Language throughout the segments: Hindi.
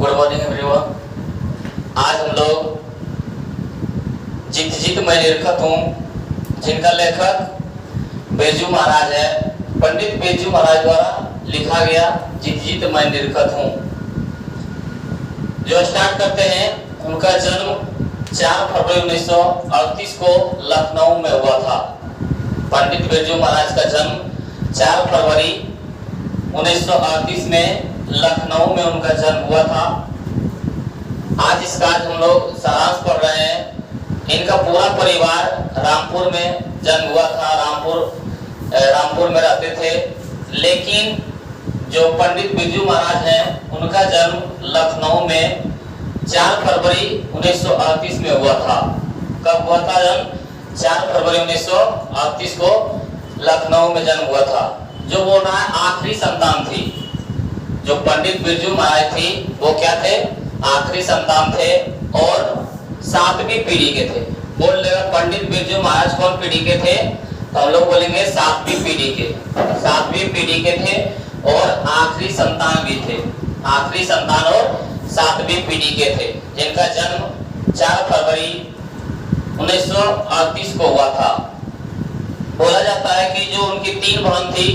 Good morning everyone. आज हम लोग जित जित मैं निरखत हूँ, जिनका लेखक बिरजू महाराज है, पंडित बिरजू महाराज द्वारा लिखा गया जित जित मैं निरखत हूँ। जो स्टार्ट करते हैं, उनका जन्म 4 फरवरी 1938 को लखनऊ में हुआ था। पंडित बिरजू महाराज का जन्म 4 फरवरी 1938 में लखनऊ में उनका जन्म हुआ था। आज इसका हम लोग सारांश पढ़ रहे हैं। इनका पूरा परिवार रामपुर में जन्म हुआ था, रामपुर में रहते थे। लेकिन जो पंडित बिरजू महाराज हैं, उनका जन्म लखनऊ में 4 फरवरी 1938 में हुआ था। कब हुआ था जन्म? 4 फरवरी 1938 को लखनऊ में जन्म हुआ था। जो बोल रहा है आखिरी संतान थी। जो पंडित बिरजू महाराज थी, वो क्या थे? आखिरी संतान थे और 7वीं पीढ़ी के थे। बोल लेगा पंडित बिरजू महाराज कौन पीढ़ी के थे? तो हम लोग बोलेंगे 7वीं पीढ़ी के। 7वीं पीढ़ी के थे और आखिरी संतान भी थे। आखिरी संतान और 7वीं पीढ़ी के थे, जिनका जन्म 4 फरवरी 1938 को हुआ था। बोला जाता है कि जो उनकी 3 बहन थी,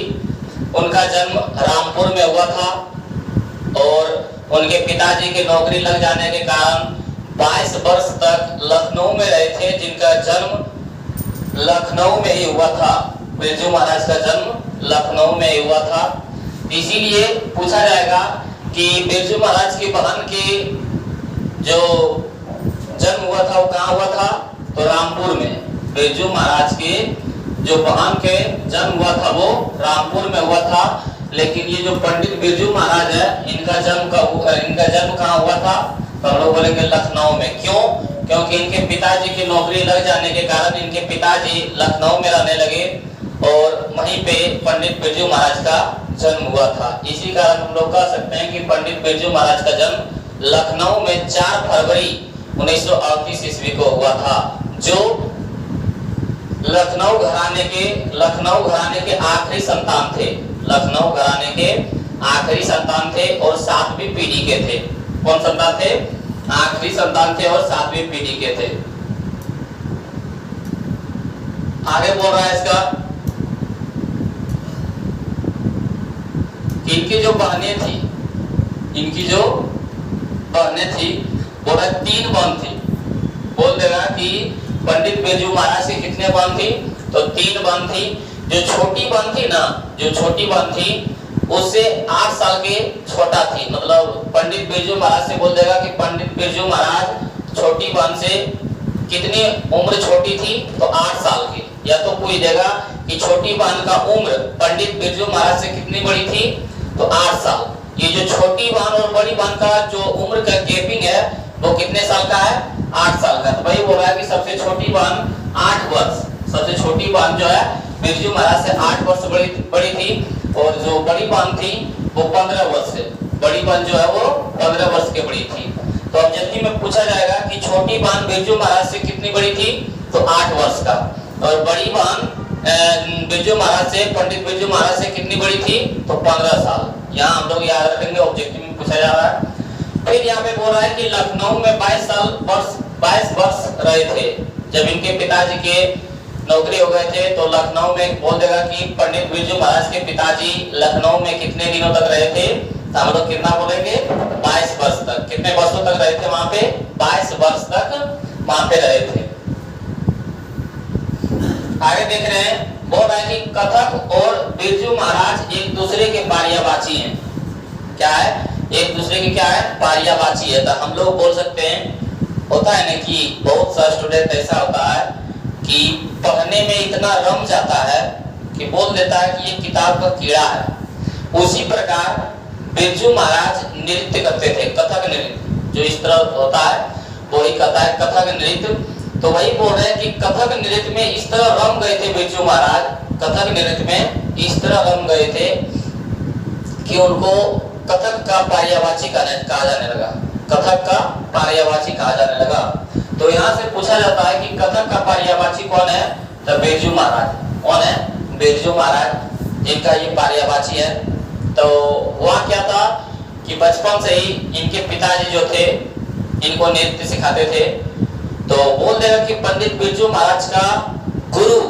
उनका जन्म रामपुर में हुआ था और उनके पिताजी की नौकरी लग जाने के कारण 22 वर्ष तक लखनऊ में रहे थे, जिनका जन्म लखनऊ में ही हुआ था। बिरजू महाराज का जन्म लखनऊ में ही हुआ था। इसीलिए पूछा जाएगा कि बिरजू महाराज की बहन की जो जन्म हुआ था वो कहाँ हुआ था? तो रामपुर में। बिरजू महाराज के जो बहन के जन्म हुआ था वो रामपुर में हुआ था। लेकिन ये जो पंडित बिरजू महाराज है, इनका जन्म कहाँ हुआ था? तो हम लोग बोलेंगे लखनऊ में। क्यों? क्योंकि इनके पिताजी की नौकरी लग जाने के कारण इनके पिताजी लखनऊ में रहने लगे और वहीं पे पंडित बिरजू महाराज का जन्म हुआ था। इसी कारण हम लोग कह सकते हैं कि पंडित बिरजू महाराज का जन्म लखनऊ में 4 फरवरी 1938 ईस्वी को हुआ था। जो लखनऊ घराने के आखिरी संतान थे। लखनऊ घराने के आखिरी संतान थे और 7वीं पीढ़ी के थे। कौन संतान थे? आखिरी संतान थे और 7वीं पीढ़ी के थे। आगे बोल रहा है इसका, इनकी जो बहनें थी, बोल रहा 3 बहन थी। बोल देगा कि पंडित बिरजू महाराज के कितने बहन थी? तो 3 बहन थी। जो छोटी बहन थी उससे 8 साल के छोटा थी। मतलब पंडित बिरजू महाराज से बोल देगा कि पंडित बिरजू महाराज छोटी बहन से कितनी उम्र छोटी थी? तो 8 साल की। या तो पूछ देगा कि छोटी बहन का उम्र पंडित बिरजू महाराज से कितनी बड़ी थी? तो 8 साल। ये जो छोटी बहन और बड़ी बहन का जो उम्र का गैपिंग है, वो कितने साल का है? 8 साल का। तो भाई बोल रहा है कि सबसे छोटी बहन 8 वर्ष। सबसे छोटी बहन जो है बिरजू महाराज से 8 वर्ष बड़ी थी और जो बड़ी बहन थी वो 15 वर्ष से। बड़ी बहन जो है वो 15 वर्ष की बड़ी थी। तो ऑब्जेक्टिव में पूछा जाएगा कि छोटी बहन बिरजू महाराज से कितनी बड़ी थी? तो 8 वर्ष का। और बड़ी बहन बिरजू महाराज से, पंडित बिरजू महाराज से कितनी बड़ी थी? तो 15 साल। यहाँ हम लोग याद रखेंगे, ऑब्जेक्टिव में पूछा जा रहा है। फिर यहाँ पे बोल रहा है कि लखनऊ में 22 वर्ष रहे थे। जब इनके पिताजी के नौकरी हो गए थे तो लखनऊ में बोल देगा कि पंडित बिरजू महाराज के पिताजी लखनऊ में कितने दिनों तक रहे थे? तो हम लोग कितना बोलेंगे? 22 वर्ष तक। कितने वर्षों तक रहे थे वहां पे? 22 वर्ष तक वहां पे रहे थे। आगे देख रहे हैं, बोल रहा है कि कथक और बिरजू महाराज एक दूसरे के पारियावाची हैं। क्या है? एक दूसरे की क्या है? पारियावाची है। तो हम लोग बोल सकते हैं, होता है ना कि बहुत सा स्टूडेंट ऐसा होता है कि पढ़ने में इतना रम जाता है कि बोल देता है कि ये किताब का कीड़ा है। उसी प्रकार बिरजू महाराज नृत्य करते थे, कथक नृत्य जो इस तरह होता है वही कहता है कथक नृत्य। तो वही बोल रहे हैं कि कथक नृत्य में इस तरह रम गए थे बिरजू महाराज, कथक नृत्य में इस तरह रम गए थे कि उनको कथक का पारियावाची कहा जाने लगा। कथक का पारियावाची कहा जाने लगा। तो यहाँ से पूछा जाता है कि कथक का पारियावाची कौन है? तो बिरजू महाराज। कौन है? बिरजू महाराज, जिनका ये पारियावाची है। तो वह क्या था कि बचपन से ही इनके पिताजी जो थे इनको नृत्य सिखाते थे। तो बोल देगा कि पंडित बिरजू महाराज का गुरु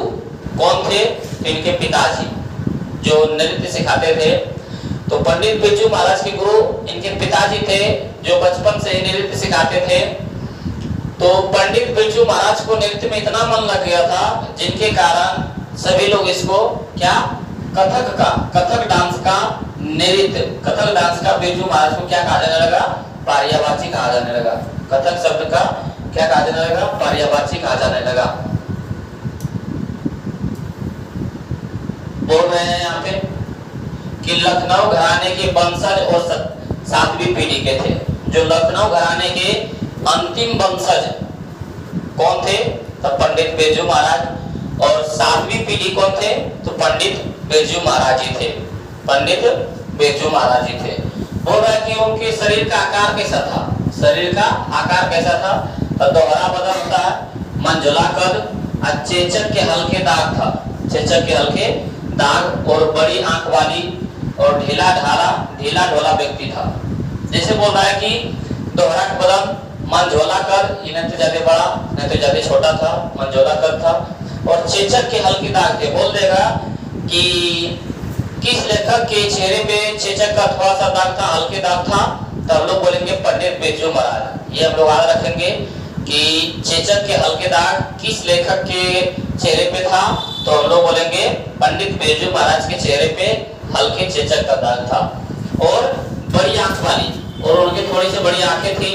कौन थे? तो इनके पिताजी जो नृत्य सिखाते थे। तो पंडित बिरजू महाराज के गुरु इनके पिताजी थे जो बचपन से ही नृत्य सिखाते थे। तो पंडित बिरजू महाराज को नृत्य में इतना मन लग गया था जिनके कारण सभी लोग इसको क्या कथक डांस का नृत्य, कथक डांस का बिरजू महाराज को क्या कहा जाने लगा? पारियाबाची कहा जाने लगा। कथक शब्द का क्या कहा जाने लगा? पारियाबाची कहा जाने लगा। बोल रहे हैं यहाँ पे कि लखनऊ घराने के वंशज और 7वीं पीढ़ी के थे। जो लखनऊ घराने के अंतिम वंशज कौन थे? तो पंडित बिरजू महाराज। और 7वीं पीढ़ी कौन थे? तो पंडित बिरजू महाराज जी थे। पंडित बिरजू महाराज जी थे। बोल रहा है कि उनके शरीर का आकार कैसा था? शरीर का आकार कैसा था? तो दोहरा बदन होता है, मंजुला कद, चेचक के हल्के दाग था। चेचक के हल्के दाग और बड़ी आंख वाली और ढीला ढोला व्यक्ति था। जैसे बोल रहा है कि दोहरा बदन, मंझोला कर, इन्हें तो ज्यादा बड़ा नहीं तो ज्यादा छोटा था, मंझोला कर था। और चेचक के हल्के दाग थे। बोल देगा कि किस लेखक के चेहरे पे चेचक का थोड़ा सा दाग था, हल्के दाग था? तो हम लोग बोलेंगे पंडित बिरजू महाराज। ये हम लोग याद रखेंगे कि चेचक के हल्के दाग किस लेखक के चेहरे पे था? तो हम लोग बोलेंगे पंडित बिरजू महाराज के चेहरे पे हल्के चेचक का दाग था। और बड़ी आंख वाली, और उनकी थोड़ी सी बड़ी आंखें थी।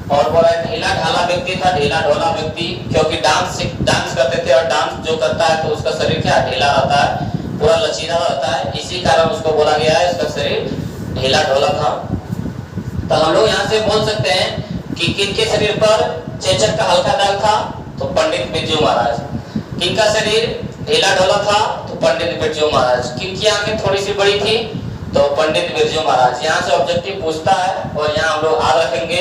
और बोला ढीला ढाला व्यक्ति था, ढीला ढोला व्यक्ति, क्योंकि डांस करते थे और डांस जो करता है तो उसका शरीर क्या ढीला रहता है, पूरा लचीला रहता है, इसी कारण उसको बोला गया है उसका शरीर ढीला ढोला था। तो हम लोग यहाँ से बोल सकते हैं कि किनके शरीर पर चेचक का हल्का दाग था? तो पंडित बिरजू महाराज। किनका शरीर ढीला ढोला था? तो पंडित बिरजू महाराज। किनकी आंखें थोड़ी सी बड़ी थी? तो पंडित बिरजू महाराज। यहाँ से ऑब्जेक्टिव पूछता है और यहाँ हम लोग याद रखेंगे।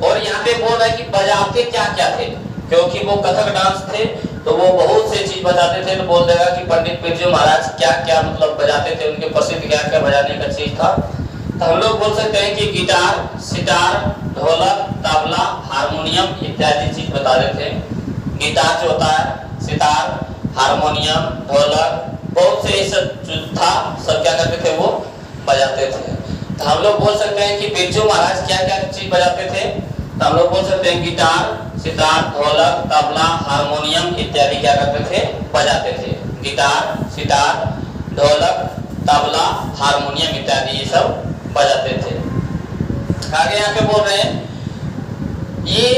और यहाँ पे बोल रहा है कि बजाते क्या क्या थे, क्योंकि वो कथक डांस थे तो वो बहुत से चीज बजाते थे। तो बोल देगा कि पंडित बिरजू महाराज क्या क्या मतलब बजाते थे, उनके प्रसिद्ध क्या क्या बजाने का चीज था। तो हम लोग बोल सकते हैं कि गिटार, सितार, ढोलक, तबला, हारमोनियम इत्यादि चीज बता देते हैं। गिटार जो होता है, सितार, हारमोनियम, ढोलक, बहुत से सब था, सब क्या करते थे? वो बजाते थे। तो हम लोग बोल सकते हैं कि बिरजू महाराज क्या क्या चीज बजाते थे? तो हम लोग बोल सकते हैं गिटार, सितार, ढोलक, तबला, हारमोनियम इत्यादि क्या करते थे? बजाते थे। गिटार, सितार, ढोलक, तबला, हारमोनियम इत्यादि ये सब बजाते थे। आगे यहाँ पे बोल रहे हैं ये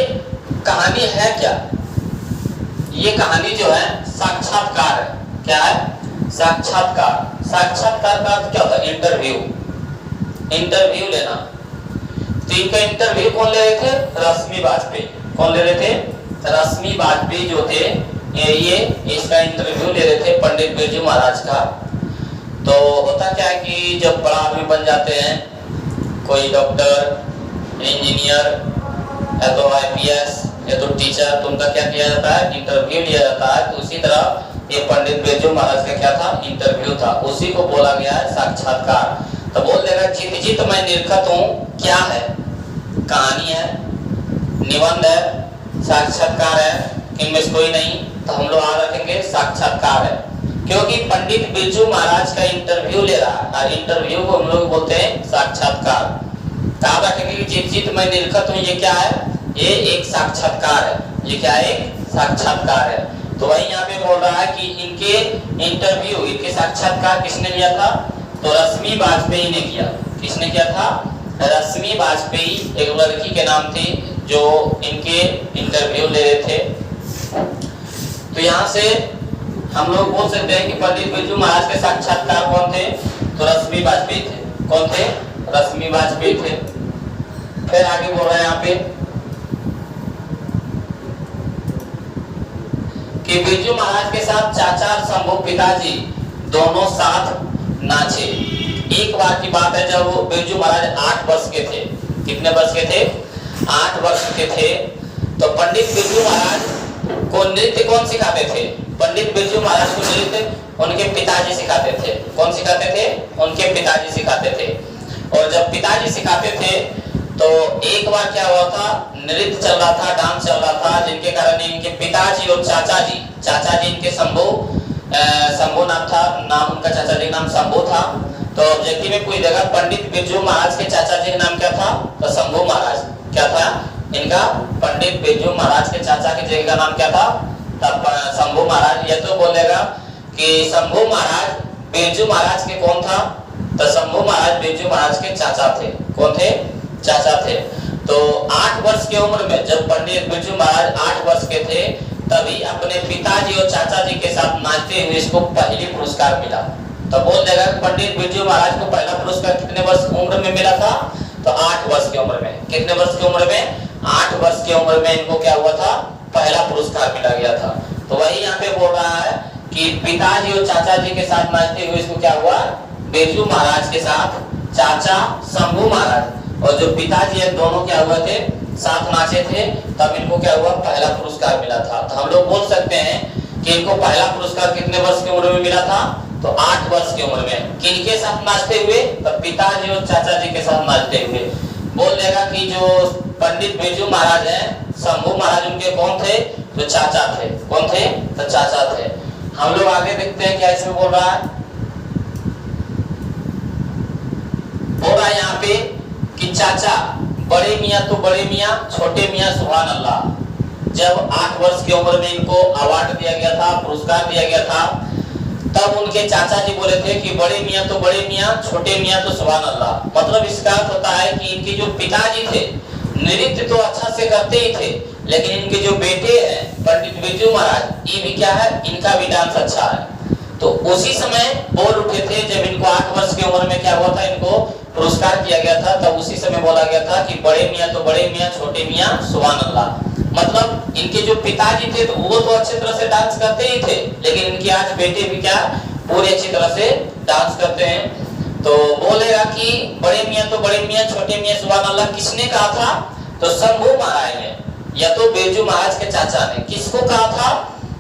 कहानी है क्या? ये कहानी जो है साक्षात्कार है। क्या है? साक्षात्कार। साक्षात्कार का अर्थ क्या होता है? इंटरव्यू, इंटरव्यू लेना। तो इनका इंटरव्यू कौन ले रहे थे? रश्मि वाजपेयी। कौन ले रहे थे? रश्मि वाजपेयी जो थे ये इसका इंटरव्यू ले रहे थे पंडित बिरजू महाराज का। तो होता क्या है कि जब बड़ा आदमी बन जाते हैं, कोई डॉक्टर, इंजीनियर या तो IPS या तो टीचर, तो उनका क्या किया जाता है? इंटरव्यू लिया जाता है। तो उसी तरह ये पंडित बिरजू महाराज का क्या था? इंटरव्यू था। उसी को बोला गया है साक्षात्कार। तो बोल देगा जीत जीत मैं निरखत हूँ, क्या है? कहानी है, निबंध है, साक्षात्कार है, इनमें से कोई नहीं। तो हम लोग याद रखेंगे साक्षात्कार है, क्योंकि पंडित बिरजू महाराज का इंटरव्यू ले रहा है और इंटरव्यू को हम लोग बोलते हैं साक्षात्कार। याद रखेंगे कि जीत जीत मैं निरखत हूँ, ये क्या है? ये एक साक्षात्कार है। ये क्या है? एक साक्षात्कार है। तो वही यहाँ पे बोल रहा है कि इनके इंटरव्यू, इनके साक्षात्कार किसने लिया था? तो रश्मि वाजपेयी ने किया। किसने किया था? रश्मि वाजपेयी एक लड़की के नाम थी जो इनके इंटरव्यू ले रहे थे। तो यहाँ से हम लोग बोल सकते हैं कि पंडित बिरजू महाराज के साक्षात्कार कौन थे? तो रश्मि वाजपेयी थे। कौन थे? रश्मि वाजपेयी थे। फिर आगे बोल रहे हैं यहाँ पे कि बिरजू महाराज के साथ चाचा और शंभू पिताजी दोनों साथ नाचे। एक बार की बात है जब बिरजू महाराज 8 वर्ष के थे। कितने वर्ष के थे? 8 वर्ष के थे। तो पंडित बिरजू महाराज को नृत्य कौन सिखाते थे? पंडित बिरजू महाराज को नृत्य उनके पिताजी सिखाते थे। कौन सिखाते थे? उनके पिताजी सिखाते थे। और जब पिताजी सिखाते थे तो एक बार क्या हुआ था, नृत्य चल रहा था, डांस चल रहा था, जिनके कारण इनके पिताजी और चाचा जी इनके शंभू नाम था, नाम उनका चाचा जी का नाम शंभू था। तो ऑब्जेक्टिव में पूरी जगह पंडित बिरजू महाराज के चाचा जी का नाम क्या था, तो शंभू महाराज। क्या था इनका, पंडित बिरजू महाराज के चाचा के जगह का नाम क्या था, तब शंभू महाराज। ये तो बोलेगा कि शंभू महाराज बिरजू महाराज के कौन था, तो शंभू महाराज बिरजू महाराज के चाचा थे। कौन थे, चाचा थे। तो 8 वर्ष की उम्र में जब पंडित बिरजू महाराज 8 वर्ष के थे, तभी अपने पिताजी और चाचा जी के साथ नाचते हुए इसको पहली पुरस्कार मिला। तो बोल देगा पंडित बिरजू महाराज को पहला पुरस्कार कितने वर्ष उम्र में मिला था, तो 8 वर्ष की उम्र में। कितने वर्ष की उम्र में, 8 वर्ष की उम्र में इनको क्या हुआ था, पहला पुरस्कार मिला गया था। तो वही यहाँ पे बोल रहा है कि पिताजी और चाचा जी के साथ नाचते हुए इसको क्या हुआ, बिरजू महाराज के साथ चाचा शंभू महाराज और जो पिताजी है दोनों क्या हुए थे, साथ नाचे थे, तब इनको क्या हुआ, पहला पुरस्कार मिला था। तो हम लोग बोल सकते हैं कि इनको पहला पुरस्कार कितने वर्ष की उम्र में मिला था, तो 8 वर्ष की उम्र में। किनके साथ नाचते हुए, तो पिताजी और चाचा जी के साथ नाचते हुए। बोल देगा कि जो पंडित बिरजू महाराज हैं, शंभू महाराज उनके कौन थे, तो चाचा थे। कौन थे, तो चाचा थे। हम लोग आगे देखते हैं क्या इसमें बोल रहा है। बोल रहा है यहाँ पे कि चाचा बड़े मियाँ तो बड़े मियाँ, छोटे मियाँ सुभान अल्लाह। जब 8 वर्ष की उम्र में इनको अवार्ड दिया गया था, पुरस्कार दिया गया था, तब उनके चाचा जी बोले थे कि बड़े मियाँ तो बड़े मियाँ, छोटे मियाँ तो सुभान अल्लाह। मतलब इसका अर्थ होता है कि इनके जो पिताजी थे नृत्य तो अच्छा से करते ही थे, लेकिन इनके जो बेटे हैं पंडित बिरजू महाराज, ये भी क्या है, इनका भी डांस अच्छा है। तो उसी समय बोल उठे थे जब इनको 8 वर्ष की उम्र में क्या हुआ था, इनको पुरस्कार किया गया था, तब उसी समय बोला गया था कि बड़े मियाँ तो बड़े मियाँ, छोटे मियाँ सुभान अल्लाह। मतलब इनके जो पिताजी थे तो वो तो अच्छी तरह से डांस करते ही थे, लेकिन इनके आज बेटे भी क्या पूरी अच्छी तरह से डांस करते हैं। तो बोलेगा कि बड़े मियाँ तो बड़े मियाँ, छोटे मियाँ सुभान अल्लाह किसने कहा था, तो शंभू महाराज ने, या तो बिरजू महाराज के चाचा ने। किसको कहा था,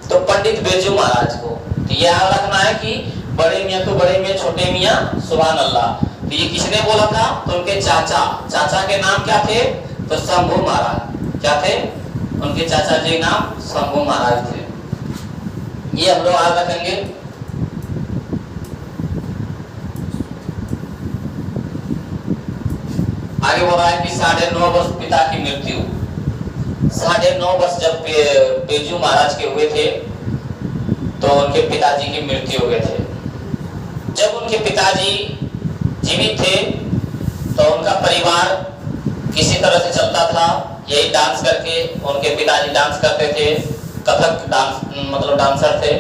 तो पंडित बिरजू महाराज को। तो यह रखना है कि बड़े मियाँ तो बड़े मियाँ, छोटे मियाँ सुभान अल्लाह। तो ये किसने बोला था, तो उनके चाचा के नाम क्या थे, तो शंभू महाराज। क्या थे, उनके चाचा जी नाम शंभू महाराज थे। ये हम लोग याद रखेंगे। आगे बोल रहा है कि 9.5 वर्ष पिता की मृत्यु। 9.5 वर्ष जब बिरजू महाराज के हुए थे तो उनके पिताजी की मृत्यु हो गए थे। जब उनके पिताजी जीवित थे तो उनका परिवार किसी तरह से चलता था, यही डांस करके। उनके पिताजी डांस करते थे, कथक डांस मतलब डांसर थे।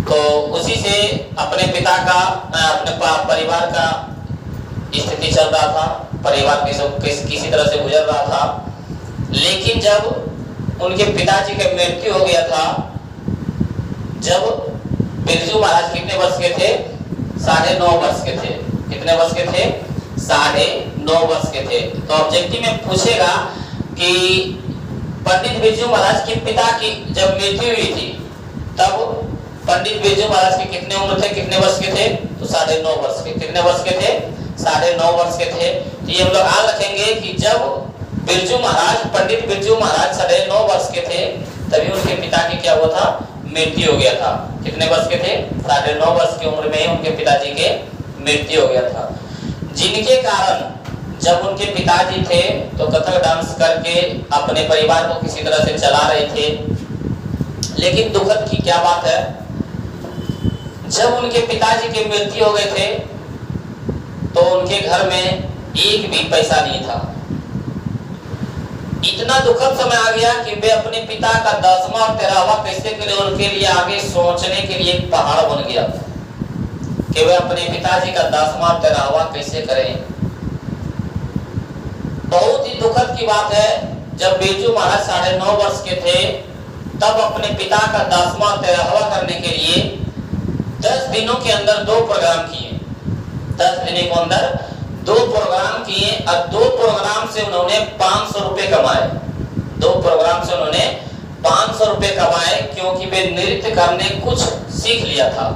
तो उसी से अपने पिता का अपने परिवार का स्थिति चल रहा था, परिवार किसी तरह से गुजर रहा था। लेकिन जब उनके पिताजी की मृत्यु हो गया था, जब बिरजू महाराज कितने वर्ष के थे, 9.5 वर्ष के थे। कितने वर्ष के थे, 9.5 वर्ष के थे। तो ऑब्जेक्टिव में पूछेगा कि पंडित बिरजू महाराज के पिता की जब मृत्यु हुई थी, तब पंडित बिरजू महाराज के कितने उम्र थे, कितने वर्ष के थे, तो 9.5 वर्ष के। कितने वर्ष के थे, 9.5 वर्ष के थे। तो ये हम लोग याद रखेंगे कि जब बिरजू महाराज, पंडित बिरजू महाराज 9.5 वर्ष के थे, तभी उनके पिता की क्या हुआ था, मृत्यु हो गया था। कितने वर्ष के थे, 9.5 वर्ष की उम्र में उनके पिताजी के मृत्यु हो गया था। जिनके कारण जब उनके पिताजी थे तो कथक डांस करके अपने परिवार को किसी तरह से चला रहे थे। लेकिन दुखद की क्या बात है, जब उनके पिताजी की मृत्यु हो गए थे तो उनके घर में एक भी पैसा नहीं था। इतना दुखद समय आ गया कि वे अपने पिता का 10वां और 13वां कैसे करें, उनके लिए आगे सोचने के लिए एक पहाड़ बन गया कि वे अपने पिताजी का 10वां और 13वां कैसे करें। बहुत ही दुखद की बात है, जब बिरजू महाराज 9.5 वर्ष के थे तब अपने पिता का 10वां और 13वां करने के लिए 10 दिनों के अंदर 2 प्रोग्राम किए। 10 दिनों के अंदर 2 प्रोग्राम किए और 2 प्रोग्राम से उन्होंने 500 रुपए कमाए। 2 प्रोग्राम से उन्होंने 500 रुपए कमाए, क्योंकि वे नृत्य करने कुछ सीख लिया था,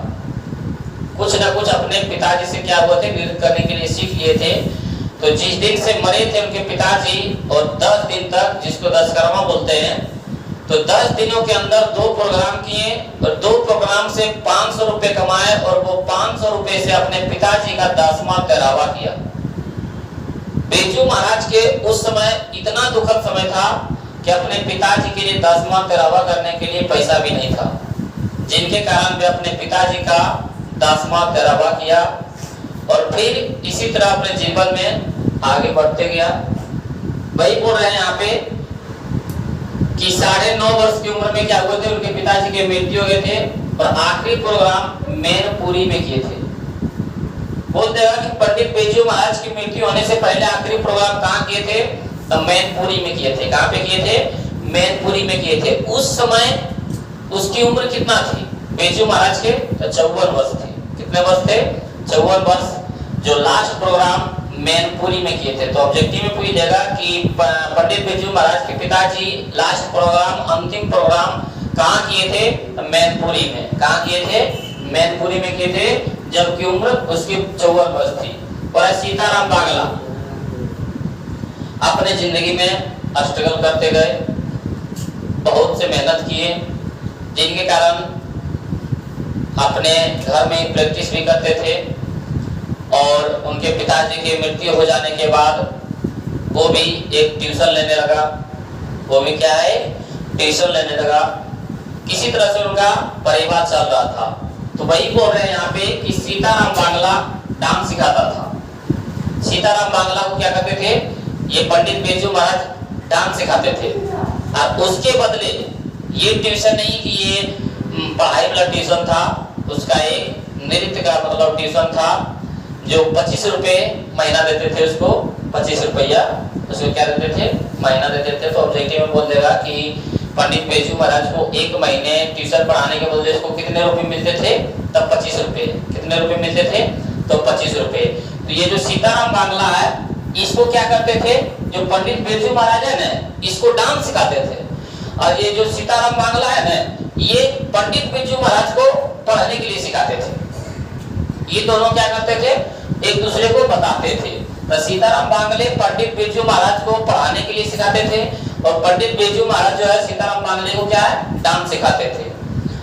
कुछ ना कुछ अपने पिताजी से क्या हुआ थे, नृत्य करने के लिए सीख लिए थे। तो जिस दिन से मरे थे उनके पिताजी और 10 दिन तक, जिसको दशकर्मा बोलते हैं, तो 10 दिनों के अंदर 2 प्रोग्राम किए और 2 प्रोग्राम से 500 रुपए कमाए और वो 500 रुपए से अपने पिताजी का 10वां तेरावा किया। बिरजू महाराज के उस समय इतना दुखद समय था कि अपने पिताजी के लिए 10वां तेरावा करने के लिए पैसा भी नहीं था, जिनके कारण वे अपने पिताजी का 10वां तेरावा किया और फिर इसी तरह अपने जीवन में आगे बढ़ते गया। वही बोल रहे हैं यहाँ पे कि 9.5 वर्ष की उम्र में क्या हुए थे, उनके पिताजी की मृत्यु हो गए थे और आखिरी प्रोग्राम मैनपुरी में किए थे। बोल देगा कि पंडित बिरजू महाराज की मृत्यु होने से पहले आखिरी प्रोग्राम कहाँ किए थे, तो मैनपुरी में किए थे। कहाँ पे किए थे, मैनपुरी में किए थे। उस समय उसकी उम्र कितना थी बिरजू महाराज के, तो 54 वर्ष थे। कितने वर्ष थे, 54 वर्ष, जो लास्ट प्रोग्राम मैनपुरी में किए थे। तो ऑब्जेक्टिव में पूछ देगा कि पंडित बिरजू महाराज के पिताजी लास्ट प्रोग्राम, अंतिम प्रोग्राम कहाँ किए थे, मैनपुरी में। कहाँ किए थे, मैनपुरी में किए थे, जबकि उम्र उसकी 54 वर्ष थी। और सीताराम बांगला अपने जिंदगी में स्ट्रगल करते गए, बहुत से मेहनत किए, जिनके कारण अपने घर में प्रैक्टिस भी करते थे और उनके पिताजी की मृत्यु हो जाने के बाद वो भी एक ट्यूशन लेने लगा। वो भी क्या है, ट्यूशन लेने लगा। किसी तरह से उनका परिवार चल रहा था। तो वही बोल रहे हैं यहाँ पे कि सीताराम बांगला डांस सिखाता था। सीताराम बांगला को क्या करते थे, ये पंडित बिरजू महाराज डांस सिखाते थे और उसके बदले ये ट्यूशन नहीं कि ये पढ़ाई वाला ट्यूशन था, उसका एक नृत्य का मतलब ट्यूशन था जो 25 रुपए महीना देते थे उसको, 25 रुपया उसको क्या देते थे, महीना देते थे। तो ऑब्जेक्टिव में बोल देगा कि पंडित बिरजू महाराज को एक महीने ट्यूशन पढ़ाने के बदले उसको कितने रुपए मिलते थे, तब 25 रुपए। कितने रुपए मिलते थे, तो 25 रुपए। तो ये जो सीताराम बांगला है, इसको क्या करते थे, जो पंडित बिरजू महाराज है ना, इसको डांस सिखाते थे। और ये जो सीताराम बांगला है ना, ये पंडित बिरजू महाराज को पढ़ाने के लिए सिखाते थे। ये दोनों क्या करते थे, एक दूसरे को बताते थे। तो सीताराम बांगले पंडित बिरजू महाराज को पढ़ाने के लिए सिखाते थे और पंडित बिरजू महाराज जो है सीताराम बांगले को क्या है, डांस सिखाते थे।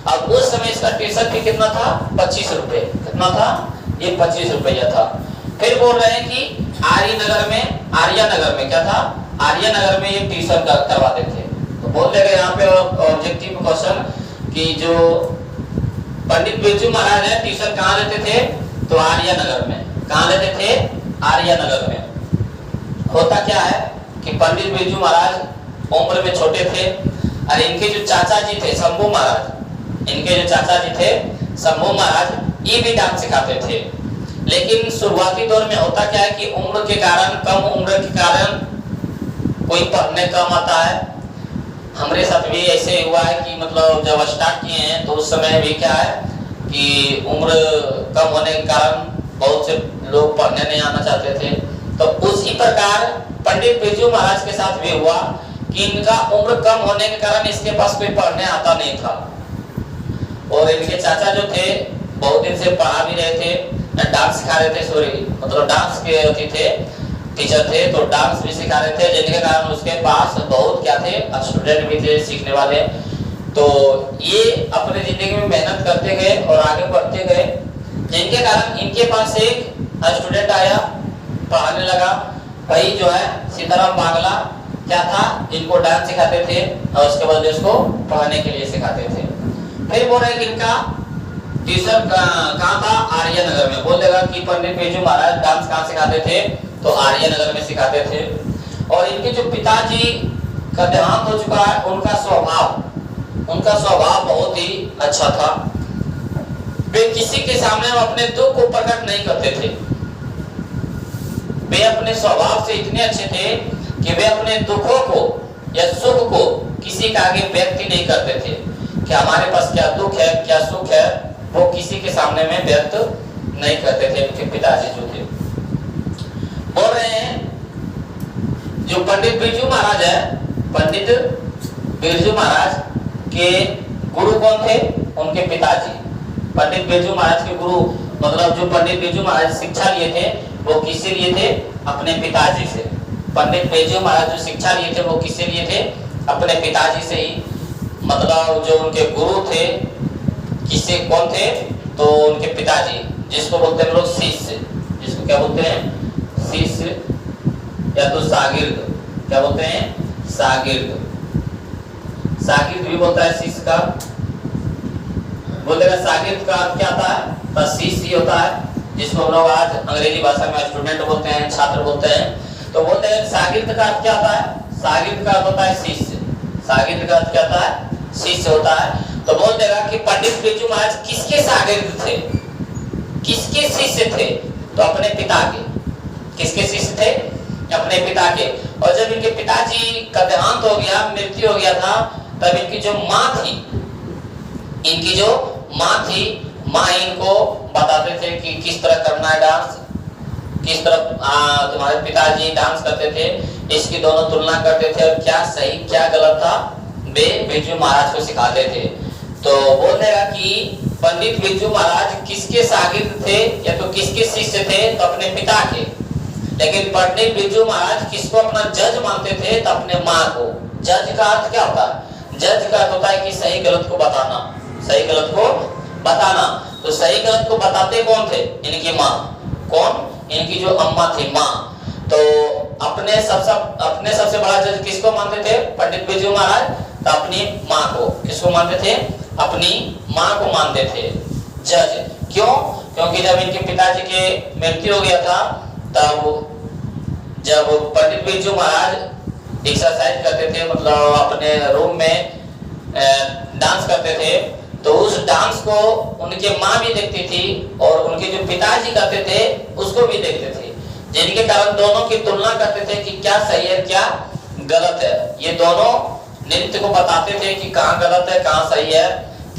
अब उस समय इसका ट्यूशन फी कितना था, 25 रुपए। कितना था, ये 25 रुपया था। फिर बोल रहे हैं कि आर्यनगर में क्या था, आर्यनगर में ये ट्यूशन करवाते थे। तो बोल देगा यहाँ पे ऑब्जेक्टिव क्वेश्चन कि जो पंडित बिरजू महाराज है ट्यूशन कहाँ लेते थे, तो आर्यनगर में। कहाँ लेते थे, आर्यनगर में। होता क्या है कि पंडित बिरजू महाराज उम्र में छोटे थे और इनके जो चाचा जी थे शंभू महाराज, इनके जो चाचा जी थे शंभू महाराज, ये भी डांस सिखाते थे। लेकिन शुरुआती दौर में होता क्या है कि उम्र के कारण, कम उम्र के कारण कोई पढ़ने कम आता है। हमारे साथ भी ऐसे हुआ है कि मतलब जब स्टार्ट किए हैं तो उस समय भी क्या है कि उम्र कम होने के कारण बहुत से लोग पढ़ने नहीं आना चाहते थे। तो उसी प्रकार पंडित बिरजू महाराज के साथ भी हुआ कि इनका उम्र कम होने के कारण इसके पास कोई पढ़ने आता नहीं था और इनके चाचा जो थे बहुत दिन से पढ़ा भी रहे थे, डांस सिखा रहे थे, सॉरी मतलब डांस के थे, टीचर थे, तो डांस भी सिखा रहे थे, जिनके कारण उसके पास बहुत क्या थे, स्टूडेंट भी थे सीखने वाले। तो ये अपने जिंदगी में मेहनत करते गए और आगे बढ़ते गए, जिनके कारण इनके पास एक स्टूडेंट आया, पढ़ाने लगा। भाई जो है सीताराम बांगला क्या था, जिनको डांस सिखाते थे और उसके बाद उसको पढ़ाने के लिए सिखाते थे। फिर बोल रहे कि इनका ट्यूशन कहाँ था, आर्यनगर में। बोल देगा कि पंडित बिरजू महाराज डांस कहाँ सिखाते थे, तो आर्यनगर में सिखाते थे। और इनके जो पिताजी का देहांत हो चुका है, उनका स्वभाव बहुत ही अच्छा था। वे किसी के सामने अपने दुख को प्रकट नहीं करते थे। वे अपने स्वभाव से इतने अच्छे थे कि वे अपने दुखों को या सुख को किसी के आगे व्यक्त नहीं करते थे कि हमारे पास क्या दुख है, क्या सुख है, वो किसी के सामने में व्यक्त नहीं करते थे। उनके पिताजी जो थे, बोल रहे हैं जो पंडित बिरजू महाराज है, पंडित बिरजू महाराज के गुरु कौन थे, उनके पिताजी। पंडित बिरजू महाराज के गुरु मतलब जो पंडित बिरजू महाराज शिक्षा लिए थे वो किससे लिए थे, अपने पिताजी से। पंडित बिरजू महाराज जो शिक्षा लिए थे वो किससे लिए थे? अपने पिताजी से ही। मतलब जो उनके गुरु थे, किससे, कौन थे? तो उनके पिताजी, जिसको बोलते हैं लोग शिष्य। जिसको क्या बोलते हैं? शिष्य या तो शागिर्द। क्या बोलते हैं? शागिर्द। शागिर्द भी बोलता है शिष्य का। बोलेगा शागिर्द का अर्थ क्या होता है? तो शिष्य ही होता है, जिसको हम लोग आज अंग्रेजी भाषा में स्टूडेंट बोलते हैं, छात्र बोलते हैं। तो बोलते हैं शागिर्द का अर्थ क्या होता है? शागिर्द का अर्थ होता है शिष्य। शागिर्द का अर्थ क्या होता है? शिष्य होता है। तो बोल देगा कि पंडित बिरजू महाराज किसके शागिर्द थे, किसके शिष्य थे? तो अपने पिता के। किसके शिष्य थे? अपने पिता के। और जब इनके पिताजी का देहांत हो गया, मृत्यु हो गया था, तब इनकी जो माँ थी, इनकी जो माँ थी, माँ इनको बताते थे कि किस तरह करना है डांस, किस तरह तुम्हारे पिताजी डांस करते थे, इसकी दोनों तुलना करते थे और क्या सही क्या गलत था वे बिरजू महाराज को सिखाते थे। तो बोल देगा कि पंडित बिरजू महाराज किसके शागिर्द थे या तो किसके शिष्य थे? तो अपने पिता के। लेकिन पंडित बिरजू महाराज किसको अपना जज मानते थे? तो अपने माँ को। जज का अर्थ क्या होता है? जज का अर्थ होता है कि सही गलत को बताना, सही गलत को बताना। तो सही गलत को बताते कौन थे? इनकी माँ। कौन? इनकी जो अम्मा थी, माँ। तो अपने सबसे बड़ा जज किसको मानते थे पंडित बिरजू महाराज? तो अपनी माँ को। किसको मानते थे? अपनी माँ को मानते थे जज। क्यों? क्योंकि जब इनके पिताजी के मृत्यु हो गया था, तब जब पंडित बिरजू महाराज एक्सरसाइज करते थे, मतलब अपने रूम में डांस करते थे, तो उस डांस को उनके माँ भी देखती थी और उनके जो पिताजी करते थे उसको भी देखते थे, जिनके कारण दोनों की तुलना करते थे कि क्या सही है क्या गलत है। ये दोनों नृत्य को बताते थे कि कहाँ गलत है कहाँ सही है।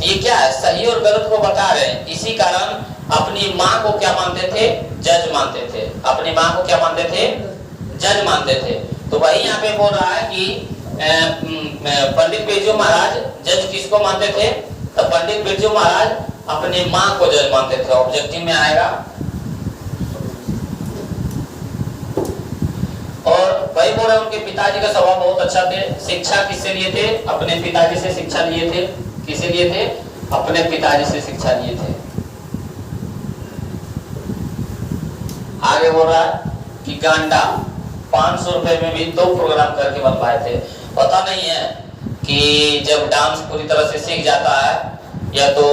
ये क्या है? सही और गलत को बता रहे हैं। इसी कारण अपनी माँ को क्या मानते थे? जज मानते थे। अपनी माँ को क्या मानते थे? जज मानते थे। तो वही यहाँ पे बोल रहा है कि पंडित बिरजू महाराज जज किसको मानते थे? तो पंडित बिरजू महाराज अपनी माँ को जज मानते थे। ऑब्जेक्टिव में आएगा। और वही बोल रहे उनके पिताजी का स्वभाव बहुत अच्छा थे। शिक्षा किससे लिए थे? अपने पिताजी से शिक्षा लिए थे। किसे लिए थे? अपने पिताजी से शिक्षा लिए थे। आगे बोल रहा है कि गांडा 500 रुपए में भी 2 प्रोग्राम करके बनवाए थे। पता नहीं है कि जब डांस पूरी तरह से सीख जाता है या तो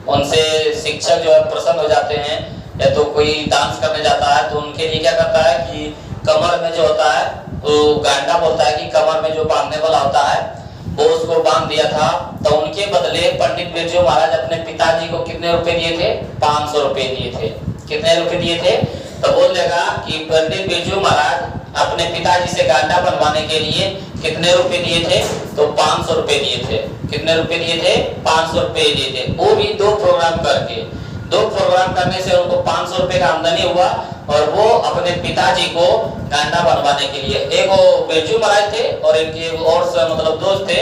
उनसे शिक्षक जो है प्रसन्न हो जाते हैं, या तो कोई डांस करने जाता है तो उनके लिए क्या करता है कि कमर में जो होता है वो गांडा बोलता है कि कमर में जो बांधने वाला होता है वो उसको बांध दिया था। तो उनके बदले पंडित बिरजू महाराज अपने पिताजी को कितने रुपए दिए थे? 500 रुपए दिए थे। कितने रुपए दिए थे? तो बोल देगा कि पंडित बिरजू महाराज अपने पिताजी से गांडा बनवाने के लिए कितने रुपए दिए थे? तो 500 रुपए दिए थे। कितने रुपए दिए थे? 500 रुपए दिए थे। वो भी 2 प्रोग्राम करके। 2 प्रोग्राम करने से उनको 500 रुपए का आमदनी हुआ और वो अपने पिताजी को गांडा बनवाने के लिए, एक वो बिरजू महाराज थे और इनके और मतलब दोस्त थे,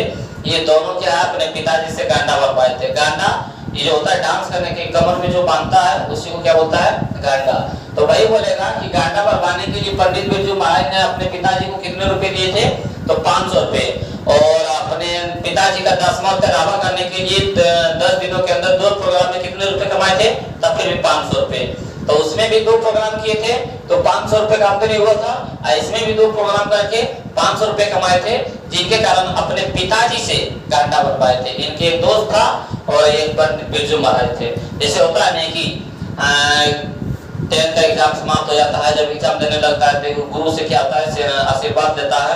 ये दोनों क्या है अपने पिताजी से गांडा बनवाए थे। गांडा ये जो होता है डांस करने के कमर में जो बांधता है उसी को क्या बोलता है? गांडा। तो वही बोलेगा कि गांडा बनवाने के लिए पंडित बिरजू महाराज ने अपने पिताजी को कितने रुपए दिए थे? तो 500 रुपए। और अपने पिताजी का 10वां करावा करने के लिए 10 दिनों के अंदर 2 प्रोग्राम में कितने रुपए कमाए थे? तब फिर भी 500 रुपए। तो उसमें भी 2 प्रोग्राम किए थे तो 500 रुपए का आमदनी हुआ था, और इसमें भी 2 प्रोग्राम करके 500 रुपए कमाए थे, जिनके कारण अपने पिताजी से गांडा बनवाए थे। इनके एक दोस्त था और एक पंडित बिरजू महाराज थे। जैसे होता है नहीं कि 10th का एग्जाम समाप्त हो जाता है, जब एग्जाम देने लगता है तो गुरु से क्या होता है? आशीर्वाद देता है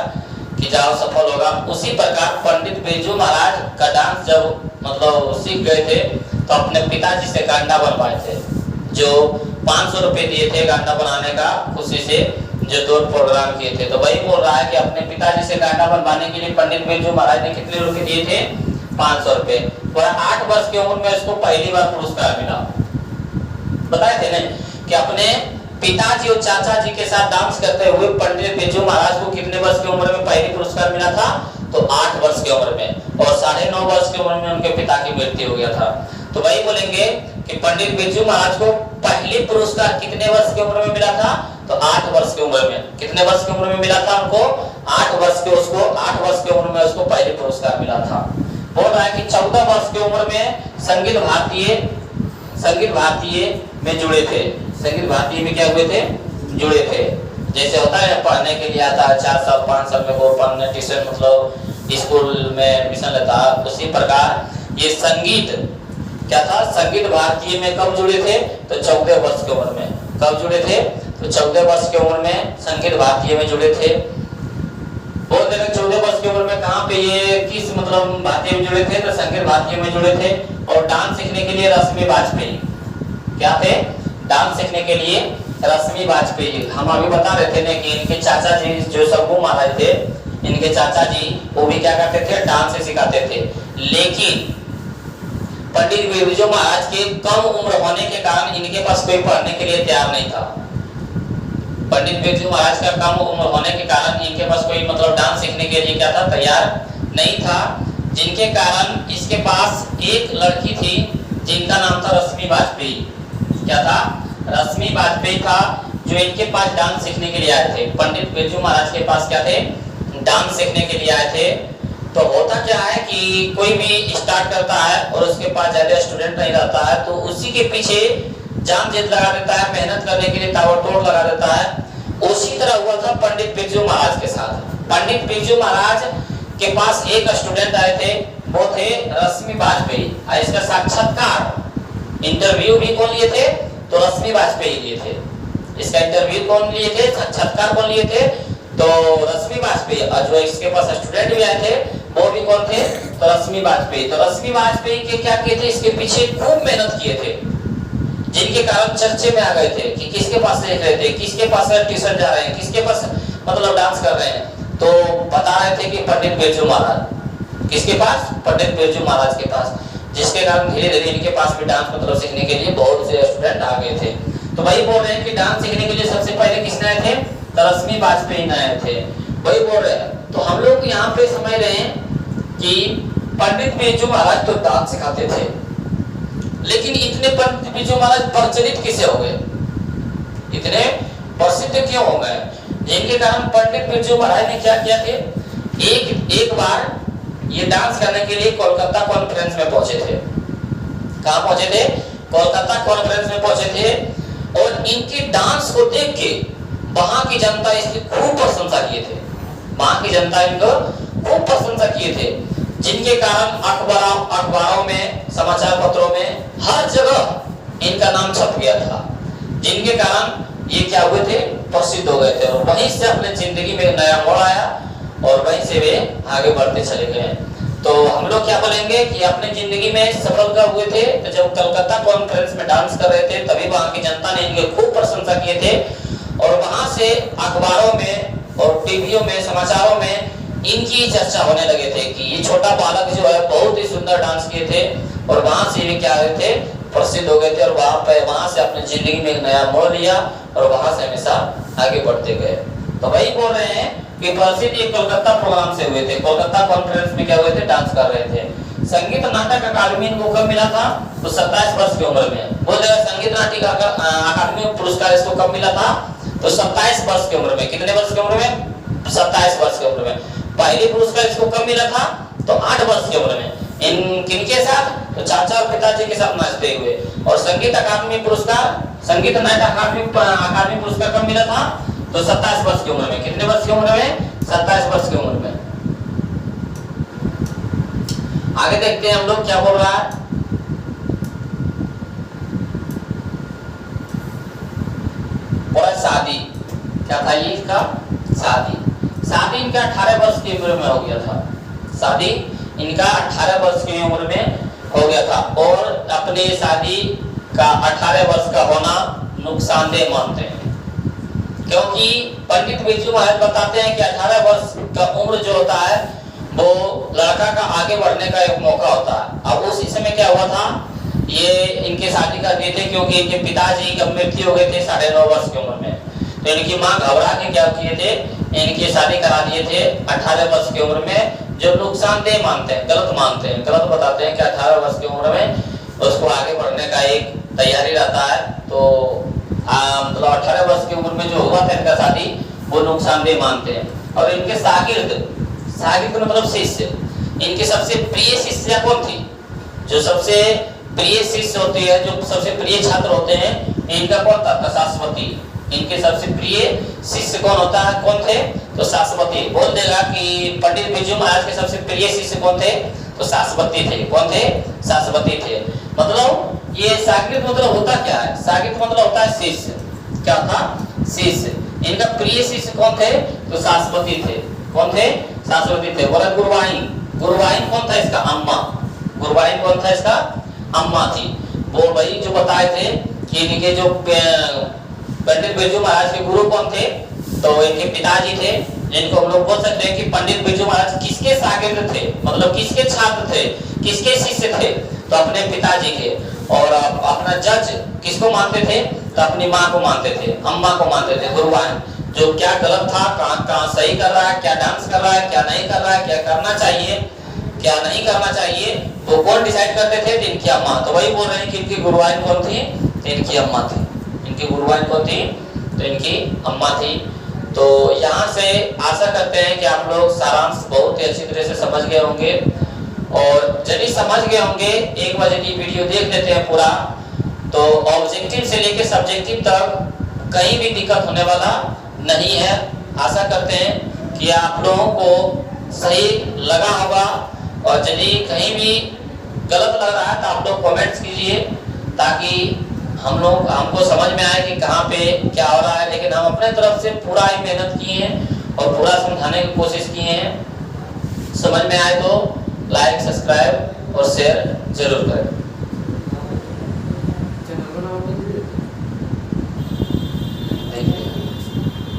कि जाओ सफल होगा। उसी प्रकार पंडित बिरजू महाराज का डांस जब मतलब सीख गए थे तो अपने पिताजी से गांडा बनवाए थे, जो 500 रुपए दिए थे गांडा बनाने का खुशी से, जो 2 प्रोग्राम किए थे। तो वही बोल रहा है कि अपने पिताजी से गांडा बनवाने के लिए पंडित बिरजू महाराज ने कितने रुपए दिए थे? 500 रुपए। और 8 वर्ष की उम्र में इसको पहली बार पुरस्कार मिला। बताए थे ना कि अपने पिताजी और चाचा जी के साथ डांस करते हुए पंडित बिरजू महाराज को कितने वर्ष की उम्र में पहली पुरस्कार मिला था? तो 8 वर्ष की उम्र में। और 9.5 वर्ष की उम्र में उनके पिता की मृत्यु हो गया था। तो वही बोलेंगे कि पंडित बिरजू महाराज को पहली पुरस्कार कितने वर्ष की उम्र में मिला था? तो 8 वर्ष की उम्र में। कितने वर्ष की उम्र में मिला था उनको? 8 वर्ष के उसको 8 वर्ष की उम्र में उसको पहले पुरस्कार मिला था। बोल रहा है कि 14 वर्ष की उम्र में संगीत भारतीय में जुड़े थे। संगीत भारतीय में क्या हुए थे? जुड़े थे। जैसे होता है पढ़ने के लिए आता है 4 साल 5 साल में वो पढ़ने ट्यूशन मतलब स्कूल में एडमिशन लेता है, उसी प्रकार ये संगीत क्या था? संगीत भारतीय में कब जुड़े थे? तो 14 वर्ष की उम्र में। कब जुड़े थे? तो 14 वर्ष की उम्र में संगीत भारतीय में जुड़े थे। बोल देना 14 वर्ष की उम्र में कहाँ पे ये किस मतलब भारतीय में जुड़े थे? तो संगीत भारतीय में जुड़े थे। और डांस सीखने के लिए रश्मि वाजपेयी क्या थे? डांस सीखने के लिए रश्मि वाजपेयी। हम अभी बता रहे थे ना कि इनके चाचा जी जो शंभू महाराज थे, इनके चाचा जी वो भी क्या करते थे? डांस सिखाते थे। लेकिन पंडित बिरजू महाराज के कम उम्र होने के कारण इनके पास कोई पढ़ने के लिए तैयार नहीं था। पंडित बिरजू महाराज का कम उम्र होने के कारण इनके पास कोई मतलब डांस सीखने के लिए क्या था? तैयार नहीं था। जिनके कारण इसके पास एक लड़की थी जिनका नाम था रश्मि वाजपेयी। क्या था? रश्मि वाजपेयी था जो इनके पास डांस सीखने के लिए आए थे। पंडित बिरजू महाराज के पास क्या थे? डांस सीखने के लिए आए थे। तो होता क्या है कि कोई भी स्टार्ट करता है और उसके पास ज्यादा स्टूडेंट नहीं रहता है तो उसी के पीछे जान जेद लगा देता है, मेहनत करने के लिए ताबड़तोड़ लगा देता है। उसी तरह हुआ था पंडित बिरजू महाराज के साथ। पंडित बिरजू महाराज के पास एक स्टूडेंट आए थे, वो थे रश्मि वाजपेयी। इसका साक्षात्कार इंटरव्यू भी कौन लिए थे? तो रश्मि वाजपेयी लिए थे। इसका इंटरव्यू कौन लिए थे? साक्षात्कार कौन लिए थे? तो रश्मि वाजपेयी। और जो इसके पास स्टूडेंट भी आए थे वो भी कौन थे? तो रश्मि वाजपेयी। तो रश्मि वाजपेयी के क्या किए थे? इसके पीछे खूब मेहनत किए थे, जिनके कारण चर्चे में आ गए थे कि किसके पास देख रहे थे, किसके पास ट्यूशन जा रहे हैं, किसके पास मतलब डांस कर रहे हैं। तो बता रहे थे कि पंडित बिरजू महाराज। किसके पास? पंडित बिरजू महाराज के पास। जिसके कारण धीरे धीरे इनके पास भी डांस मतलब सीखने के लिए बहुत से स्टूडेंट आ गए थे। तो वही बोल रहे हैं कि डांस सीखने के लिए सबसे पहले किसने आए थे? तो रश्मि वाजपेयी आए थे। वही बोल रहे हैं। तो हम लोग यहाँ पे समझ रहे हैं कि पंडित बिरजू महाराज तो डांस सिखाते थे, लेकिन इतने पंडित बिरजू महाराज प्रचलित किसे हो गए? इतने प्रसिद्ध क्यों हो गए? जिनके कारण पंडित बिरजू महाराज ने क्या किया थे? एक बार ये डांस करने के लिए कोलकाता कॉन्फ्रेंस में पहुंचे थे। कहां पहुंचे थे? कोलकाता कॉन्फ्रेंस में पहुंचे थे। और इनके डांस को देख के वहां की जनता इसकी खूब प्रशंसा किए थे। वहां की जनता इनको खूब प्रशंसा किए थे, जिनके कारण अखबारों में, समाचार पत्रों में हर जगह इनका नाम छप गया था। जिनके कारण ये क्या हुए थे? प्रसिद्ध हो गए थे। और वहीं से अपने जिंदगी में नया मोड़ आया और वहीं से वे आगे बढ़ते चले गए। तो हम लोग क्या बोलेंगे कि अपने जिंदगी में सफल कब हुए थे? तो जब कलकत्ता कॉन्फ्रेंस में डांस कर रहे थे तभी वहां की जनता ने इनके खूब प्रशंसा किए थे। और वहां से अखबारों में और टीवियों में, समाचारों में इनकी चर्चा होने लगे थे कि ये छोटा बालक जो है बहुत ही सुंदर डांस किए थे। और वहां से ये क्या हुए थे? प्रसिद्ध हो गए थे। और वहां से अपने जिंदगी में एक नया मोड़ लिया और वहां से हमेशा आगे बढ़ते गए। तो वही बोल रहे हैं कि प्रसिद्ध ये कोलकाता प्रोग्राम से हुए थे। कोलकाता कॉन्फ्रेंस में क्या हुए थे? डांस कर रहे थे। संगीत नाटक अकादमी इनको कब मिला था? तो 27 वर्ष की उम्र में। बोल रहे संगीत नाटक अकादमी पुरस्कार इसको कब मिला था? तो 27 वर्ष की उम्र में। कितने वर्ष की उम्र में? 27 वर्ष की उम्र में। पहली पुरस्कार इसको कब मिला था? तो 8 वर्ष की उम्र में। किनके साथ? तो चाचा और पिताजी के साथ नाचते हुए। और संगीत अकादमी पुरस्कार, संगीत नाटक अकादमी पुरस्कार कब मिला था? तो 27 वर्ष की उम्र में। कितने वर्ष की उम्र में? 27 वर्ष की उम्र में। आगे देखते हैं हम लोग क्या बोल रहा है। और शादी क्या था? ये इसका शादी इनका 18 वर्ष की उम्र में हो गया था। शादी इनका 18 वर्ष की उम्र में हो गया था। और अपने शादी का 18 वर्ष का होना नुकसानदेह मानते हैं, क्योंकि पंडित बिरजू महाराज बताते हैं कि 18 वर्ष का उम्र जो होता है वो लड़का का आगे बढ़ने का एक मौका होता है। अब उस समय क्या हुआ था? ये इनके शादी कर दिए थे क्योंकि इनके पिताजी की मृत्यु हो गई थी 9.5 वर्ष की उम्र में। तो इनकी माँ घबरा के क्या किए थे? इनकी शादी करा दिए थे 18 वर्ष की उम्र में, जो नुकसानदेह मानते हैं, गलत मानते हैं, गलत बताते हैं कि 18 वर्ष की उम्र में उसको आगे बढ़ने का एक तैयारी रहता है। तो मतलब 18 वर्ष की उम्र में जो हुआ था इनका शादी, वो नुकसानदेह मानते हैं। और इनके शागिर्द, शागिर्द मतलब शिष्य, इनके सबसे प्रिय शिष्या कौन थी? जो सबसे प्रिय शिष्य होते हैं, जो सबसे प्रिय छात्र होते हैं, इनका कौन था? शाश्वती। इनके सबसे प्रिय शिष्य कौन होता है, कौन थे? तो शाश्वती। बोल देगा कि पंडित बिरजू महाराज के सबसे प्रिय शिष्य कौन थे? तो शाश्वती थे। कौन थे? शाश्वती थे। मतलब ये शागिर्द मतलब होता क्या है? शागिर्द मतलब होता है शिष्य। क्या था? शिष्य। इनका प्रिय शिष्य कौन थे? तो शाश्वती थे। कौन थे? शाश्वती थे। बोला गुरुवाइन। गुरुवाइन कौन था? इसका अम्मा। गुरुवाइन कौन था? इसका अम्मा थी। वो भाई जो बताए थे कि इनके जो पंडित बिरजू महाराज के गुरु कौन थे? तो इनके पिताजी थे, जिनको हम लोग बोल सकते हैं कि पंडित बिरजू महाराज किसके शागिर्द थे, मतलब किसके छात्र थे, किसके शिष्य थे? तो अपने पिताजी के। और अपना जज किसको मानते थे? तो अपनी माँ को मानते थे, अम्मा को मानते थे। गुरुवाइन जो क्या गलत था, कहाँ सही कर रहा है, क्या डांस कर रहा है, क्या नहीं कर रहा है, क्या करना चाहिए, क्या नहीं करना चाहिए, वो कौन डिसाइड करते थे? इनकी अम्मा। तो वही बोल रहे हैं कि इनकी गुरुवाइन कौन थी? इनकी अम्मा थी। इनकी गुरुवाइन कौन थी? तो इनकी अम्मा थी। तो यहाँ से आशा करते हैं कि आप लोग सारांश बहुत ही अच्छी तरह से समझ गए होंगे। और यदि समझ गए होंगे, एक बार यदि वीडियो देख लेते हैं पूरा, तो ऑब्जेक्टिव से लेकर सब्जेक्टिव तक कहीं भी दिक्कत होने वाला नहीं है। आशा करते हैं कि आप लोगों को सही लगा होगा। और यदि कहीं भी गलत लग रहा है तो आप लोग कमेंट्स कीजिए, ताकि हमको समझ में आए कि कहाँ पे क्या हो रहा है। लेकिन हम अपने तरफ से पूरा ही मेहनत किए हैं और पूरा समझाने की कोशिश किए हैं। समझ में आए तो लाइक, सब्सक्राइब और शेयर जरूर करें।